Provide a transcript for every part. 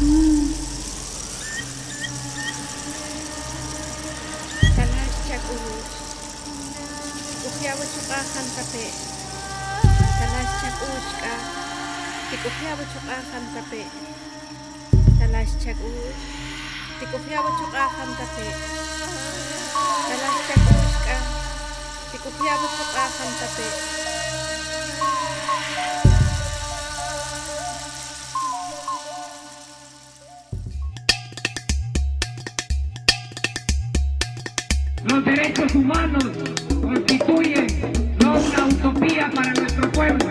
Kalashchak urush. Tikupiawa chuqajan tape. Kalashchak urushka. Tikupiawa chuqajan tape. Kalashchak urush. Tikupiawa chuqajan tape. Kalashchak urushka. Tikupiawa chuqajan tape. Los derechos humanos constituyen no una utopía para nuestro pueblo.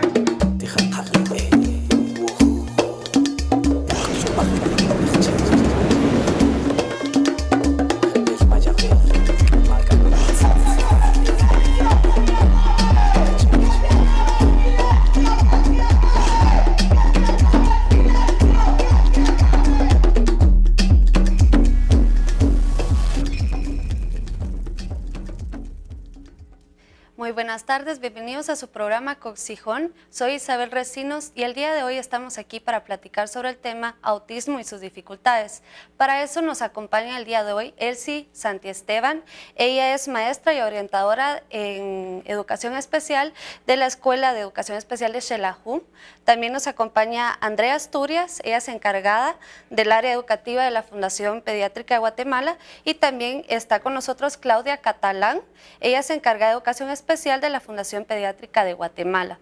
Muy buenas tardes, bienvenidos a su programa Coxijón. Soy Isabel Recinos y el día de hoy estamos aquí para platicar sobre el tema autismo y sus dificultades. Para eso nos acompaña el día de hoy Elsie Santiesteban. Ella es maestra y orientadora en educación especial de la Escuela de Educación Especial de Xelajú. También nos acompaña Andrea Asturias, ella es encargada del área educativa de la Fundación Pediátrica de Guatemala, y también está con nosotros Claudia Catalán, ella es encargada de educación especial de la Fundación Pediátrica de Guatemala.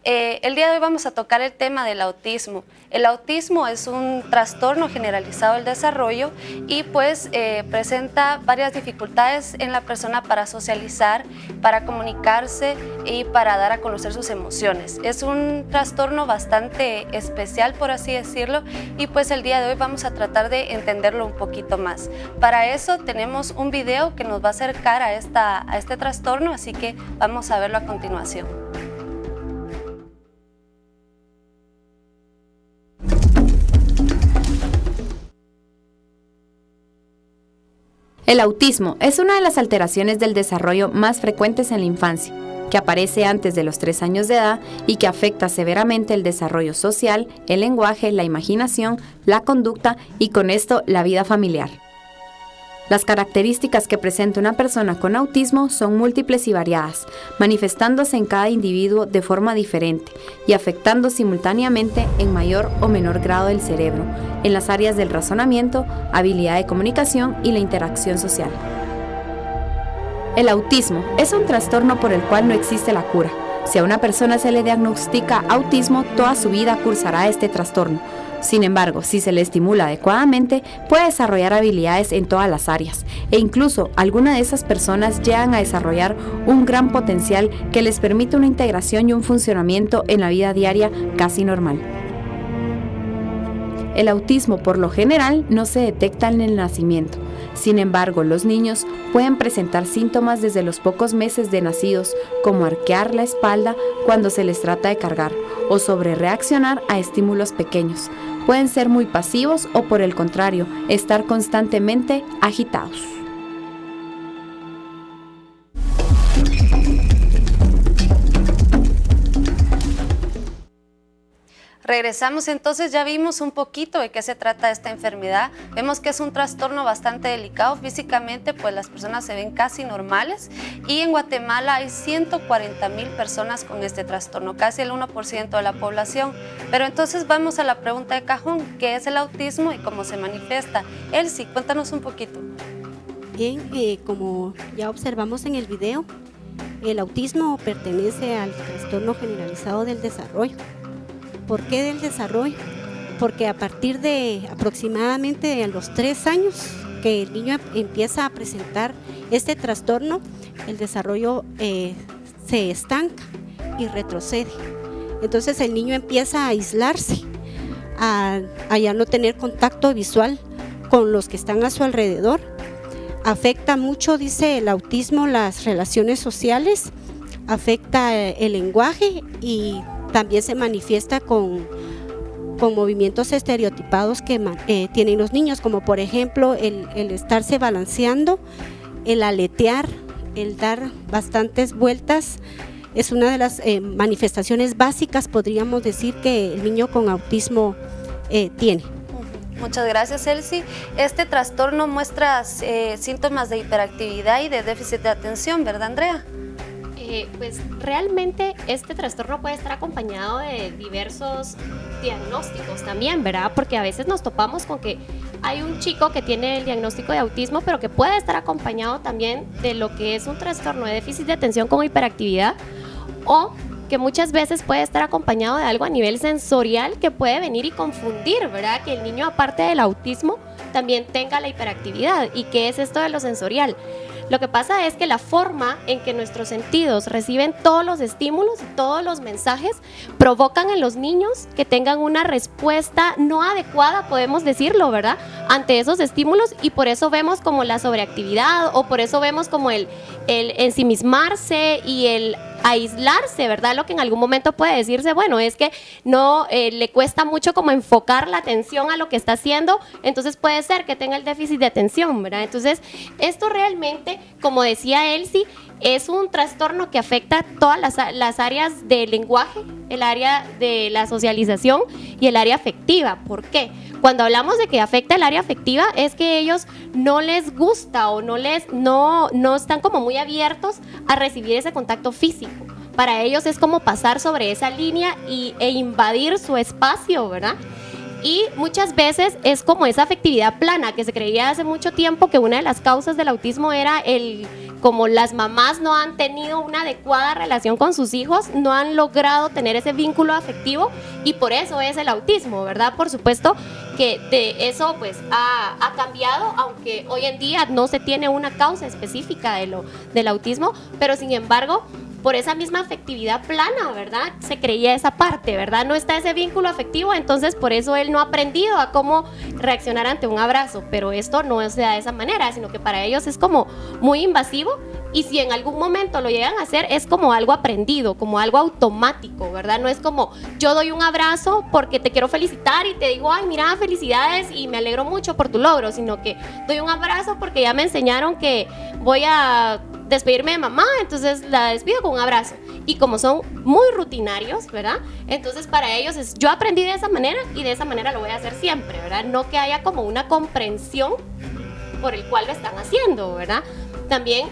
El día de hoy vamos a tocar el tema del autismo. El autismo es un trastorno generalizado del desarrollo y pues presenta varias dificultades en la persona para socializar, para comunicarse y para dar a conocer sus emociones. Es un trastorno bastante especial, por así decirlo, y pues el día de hoy vamos a tratar de entenderlo un poquito más. Para eso tenemos un video que nos va a acercar a este trastorno, así que vamos a verlo a continuación. El autismo es una de las alteraciones del desarrollo más frecuentes en la infancia, que aparece antes de los 3 años de edad y que afecta severamente el desarrollo social, el lenguaje, la imaginación, la conducta y con esto la vida familiar. Las características que presenta una persona con autismo son múltiples y variadas, manifestándose en cada individuo de forma diferente y afectando simultáneamente en mayor o menor grado el cerebro, en las áreas del razonamiento, habilidad de comunicación y la interacción social. El autismo es un trastorno por el cual no existe la cura. Si a una persona se le diagnostica autismo, toda su vida cursará este trastorno. Sin embargo, si se le estimula adecuadamente, puede desarrollar habilidades en todas las áreas e incluso algunas de esas personas llegan a desarrollar un gran potencial que les permite una integración y un funcionamiento en la vida diaria casi normal. El autismo, por lo general, no se detecta en el nacimiento. Sin embargo, los niños pueden presentar síntomas desde los pocos meses de nacidos, como arquear la espalda cuando se les trata de cargar o sobrereaccionar a estímulos pequeños. Pueden ser muy pasivos o, por el contrario, estar constantemente agitados. Regresamos entonces, ya vimos un poquito de qué se trata esta enfermedad. Vemos que es un trastorno bastante delicado. Físicamente, pues las personas se ven casi normales y en Guatemala hay 140,000 personas con este trastorno, casi el 1% de la población. Pero entonces vamos a la pregunta de cajón, ¿qué es el autismo y cómo se manifiesta? Elsie, cuéntanos un poquito. Bien, como ya observamos en el video, el autismo pertenece al trastorno generalizado del desarrollo. ¿Por qué del desarrollo? Porque a partir de aproximadamente a los 3 años que el niño empieza a presentar este trastorno, el desarrollo se estanca y retrocede. Entonces el niño empieza a aislarse, a ya no tener contacto visual con los que están a su alrededor. Afecta mucho, dice el autismo, las relaciones sociales, afecta el lenguaje y también se manifiesta con movimientos estereotipados que tienen los niños, como por ejemplo el estarse balanceando, el aletear, el dar bastantes vueltas. Es una de las manifestaciones básicas, podríamos decir, que el niño con autismo tiene. Muchas gracias, Elsie. Este trastorno muestra síntomas de hiperactividad y de déficit de atención, ¿verdad, Andrea? Pues realmente este trastorno puede estar acompañado de diversos diagnósticos también, ¿verdad? Porque a veces nos topamos con que hay un chico que tiene el diagnóstico de autismo, pero que puede estar acompañado también de lo que es un trastorno de déficit de atención con hiperactividad, o que muchas veces puede estar acompañado de algo a nivel sensorial que puede venir y confundir, ¿verdad? Que el niño, aparte del autismo, también tenga la hiperactividad. ¿Y qué es esto de lo sensorial? Lo que pasa es que la forma en que nuestros sentidos reciben todos los estímulos y todos los mensajes provocan en los niños que tengan una respuesta no adecuada, podemos decirlo, ¿verdad?, ante esos estímulos, y por eso vemos como la sobreactividad, o por eso vemos como el ensimismarse y el aislarse, ¿verdad? Lo que en algún momento puede decirse, bueno, es que no le cuesta mucho como enfocar la atención a lo que está haciendo, entonces puede ser que tenga el déficit de atención, ¿verdad? Entonces, esto realmente, como decía Elsie, es un trastorno que afecta todas las áreas del lenguaje, el área de la socialización y el área afectiva. ¿Por qué? Cuando hablamos de que afecta el área afectiva, es que ellos no les gusta o no están como muy abiertos a recibir ese contacto físico. Para ellos es como pasar sobre esa línea e invadir su espacio, ¿verdad? Y muchas veces es como esa afectividad plana, que se creía hace mucho tiempo que una de las causas del autismo era como las mamás no han tenido una adecuada relación con sus hijos, no han logrado tener ese vínculo afectivo, y por eso es el autismo, ¿verdad? Por supuesto que de eso pues ha cambiado, aunque hoy en día no se tiene una causa específica del autismo, pero sin embargo, por esa misma afectividad plana, ¿verdad?, se creía esa parte, ¿verdad? No está ese vínculo afectivo, entonces por eso él no ha aprendido a cómo reaccionar ante un abrazo, pero esto no se da de esa manera, sino que para ellos es como muy invasivo, y si en algún momento lo llegan a hacer, es como algo aprendido, como algo automático, ¿verdad? No es como yo doy un abrazo porque te quiero felicitar y te digo, ay, mira, felicidades y me alegro mucho por tu logro, sino que doy un abrazo porque ya me enseñaron que voy a despedirme de mamá, entonces la despido con un abrazo. Y como son muy rutinarios, ¿verdad?, entonces para ellos es, yo aprendí de esa manera y de esa manera lo voy a hacer siempre, ¿verdad? No que haya como una comprensión por el cual lo están haciendo, ¿verdad? También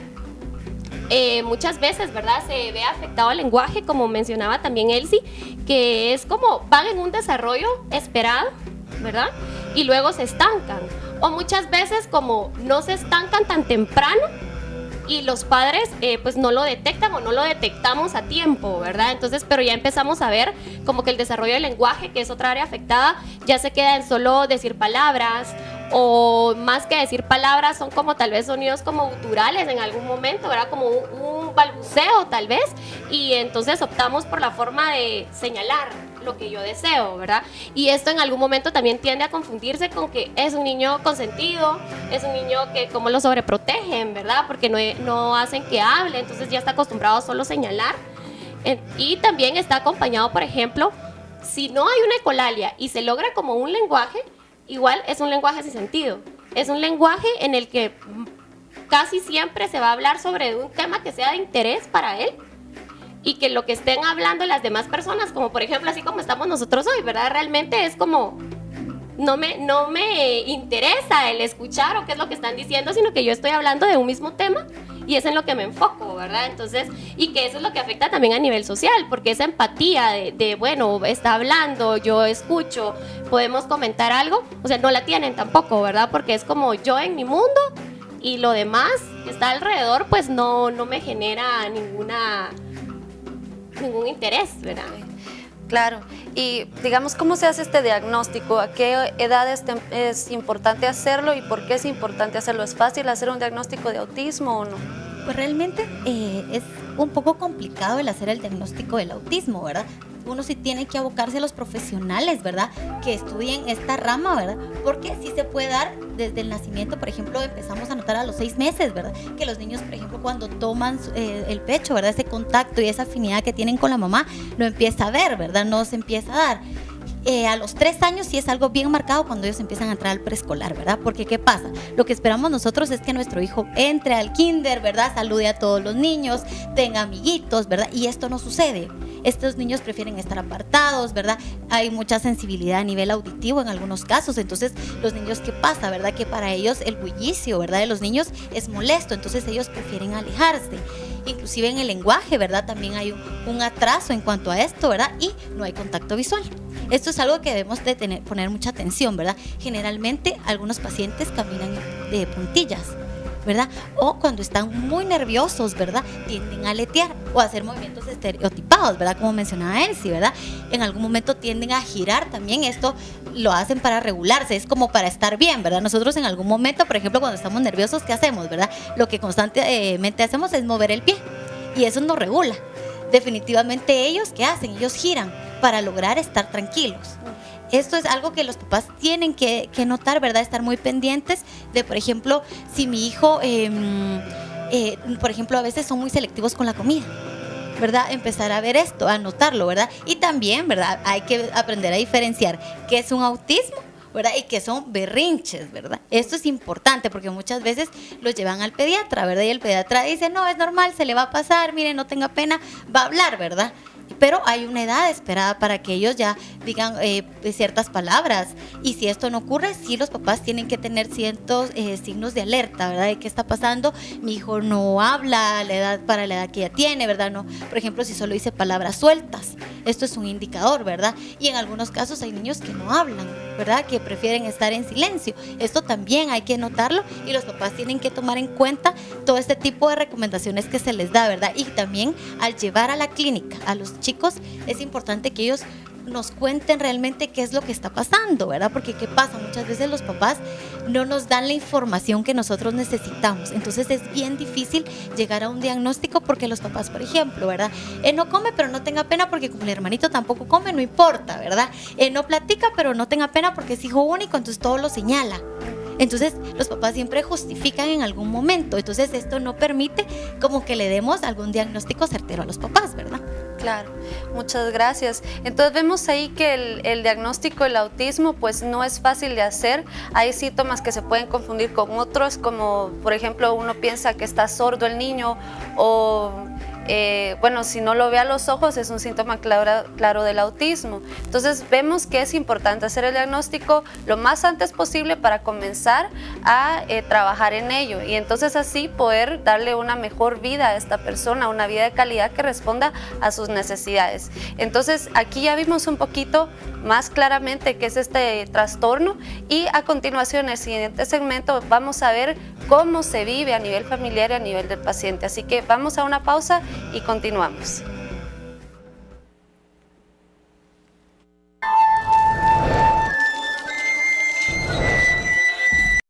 muchas veces, ¿verdad?, se ve afectado el lenguaje, como mencionaba también Elsie, que es como van en un desarrollo esperado, ¿verdad?, y luego se estancan, o muchas veces como no se estancan tan temprano y los padres pues no lo detectan o no lo detectamos a tiempo, ¿verdad? Entonces, pero ya empezamos a ver como que el desarrollo del lenguaje, que es otra área afectada, ya se queda en solo decir palabras, o más que decir palabras son como tal vez sonidos como guturales en algún momento, ¿verdad? Como un balbuceo tal vez, y entonces optamos por la forma de señalar lo que yo deseo, ¿verdad? Y esto en algún momento también tiende a confundirse con que es un niño consentido, es un niño que como lo sobreprotegen, ¿verdad? Porque no hacen que hable, entonces ya está acostumbrado a solo señalar. Y también está acompañado, por ejemplo, si no hay una ecolalia y se logra como un lenguaje, igual es un lenguaje sin sentido. Es un lenguaje en el que casi siempre se va a hablar sobre un tema que sea de interés para él, y que lo que estén hablando las demás personas, como por ejemplo así como estamos nosotros hoy, ¿verdad?, realmente es como no me interesa el escuchar o qué es lo que están diciendo, sino que yo estoy hablando de un mismo tema y es en lo que me enfoco, ¿verdad? Entonces, y que eso es lo que afecta también a nivel social, porque esa empatía de bueno, está hablando, yo escucho, podemos comentar algo, o sea, no la tienen tampoco, ¿verdad? Porque es como yo en mi mundo y lo demás que está alrededor, pues no me genera ningún interés, ¿verdad? Claro, y digamos, ¿cómo se hace este diagnóstico? ¿A qué edad es importante hacerlo y por qué es importante hacerlo? ¿Es fácil hacer un diagnóstico de autismo o no? Pues realmente es un poco complicado el hacer el diagnóstico del autismo, ¿verdad? Uno sí tiene que abocarse a los profesionales, ¿verdad?, que estudien esta rama, ¿verdad? Porque sí se puede dar desde el nacimiento. Por ejemplo, empezamos a notar a los 6 meses, ¿verdad?, que los niños, por ejemplo, cuando toman el pecho, ¿verdad?, ese contacto y esa afinidad que tienen con la mamá, lo empieza a ver, ¿verdad?, no se empieza a dar. A los 3 años sí es algo bien marcado cuando ellos empiezan a entrar al preescolar, ¿verdad? Porque ¿qué pasa? Lo que esperamos nosotros es que nuestro hijo entre al kinder, ¿verdad? Salude a todos los niños, tenga amiguitos, ¿verdad? Y esto no sucede. Estos niños prefieren estar apartados, ¿verdad? Hay mucha sensibilidad a nivel auditivo en algunos casos. Entonces, los niños, ¿qué pasa, verdad? Que para ellos el bullicio, ¿verdad? De los niños es molesto. Entonces, ellos prefieren alejarse. Inclusive en el lenguaje, ¿verdad? También hay un atraso en cuanto a esto, ¿verdad? Y no hay contacto visual. Esto es algo que debemos de poner mucha atención, ¿verdad? Generalmente, algunos pacientes caminan de puntillas, ¿verdad? O cuando están muy nerviosos, ¿verdad? Tienden a aletear o a hacer movimientos estereotipados, ¿verdad? Como mencionaba Elsie, ¿verdad? En algún momento tienden a girar también. Esto lo hacen para regularse, es como para estar bien, ¿verdad? Nosotros en algún momento, por ejemplo, cuando estamos nerviosos, ¿qué hacemos, verdad? Lo que constantemente hacemos es mover el pie y eso nos regula. Definitivamente ellos, ¿qué hacen? Ellos giran para lograr estar tranquilos. Esto es algo que los papás tienen que notar, ¿verdad? Estar muy pendientes de, por ejemplo, si mi hijo, por ejemplo, a veces son muy selectivos con la comida, ¿verdad? Empezar a ver esto, a notarlo, ¿verdad? Y también, ¿verdad? Hay que aprender a diferenciar qué es un autismo, ¿verdad? Y qué son berrinches, ¿verdad? Esto es importante porque muchas veces los llevan al pediatra, ¿verdad? Y el pediatra dice, no, es normal, se le va a pasar, mire, no tenga pena, va a hablar, ¿verdad? Pero hay una edad esperada para que ellos ya digan ciertas palabras, y si esto no ocurre, sí los papás tienen que tener ciertos signos de alerta, ¿verdad? De qué está pasando, mi hijo no habla para la edad que ya tiene, ¿verdad? No, por ejemplo, si solo dice palabras sueltas, esto es un indicador, ¿verdad? Y en algunos casos hay niños que no hablan, ¿verdad? Que prefieren estar en silencio. Esto también hay que notarlo y los papás tienen que tomar en cuenta todo este tipo de recomendaciones que se les da, ¿verdad? Y también al llevar a la clínica a los chicos, es importante que ellos nos cuenten realmente qué es lo que está pasando, ¿verdad? Porque ¿qué pasa? Muchas veces los papás no nos dan la información que nosotros necesitamos. Entonces es bien difícil llegar a un diagnóstico porque los papás, por ejemplo, ¿verdad? No come, pero no tenga pena porque como el hermanito tampoco come, no importa, ¿verdad? No platica, pero no tenga pena porque es hijo único, entonces todo lo señala. Entonces los papás siempre justifican en algún momento. Entonces esto no permite como que le demos algún diagnóstico certero a los papás, ¿verdad? Claro, muchas gracias. Entonces vemos ahí que el diagnóstico del autismo pues no es fácil de hacer. Hay síntomas que se pueden confundir con otros, como por ejemplo uno piensa que está sordo el niño o bueno, si no lo ve a los ojos es un síntoma claro del autismo. Entonces vemos que es importante hacer el diagnóstico lo más antes posible para comenzar a trabajar en ello y entonces así poder darle una mejor vida a esta persona, una vida de calidad que responda a sus necesidades. Entonces aquí ya vimos un poquito más claramente qué es este trastorno y a continuación en el siguiente segmento vamos a ver cómo se vive a nivel familiar y a nivel del paciente. Así que vamos a una pausa y continuamos.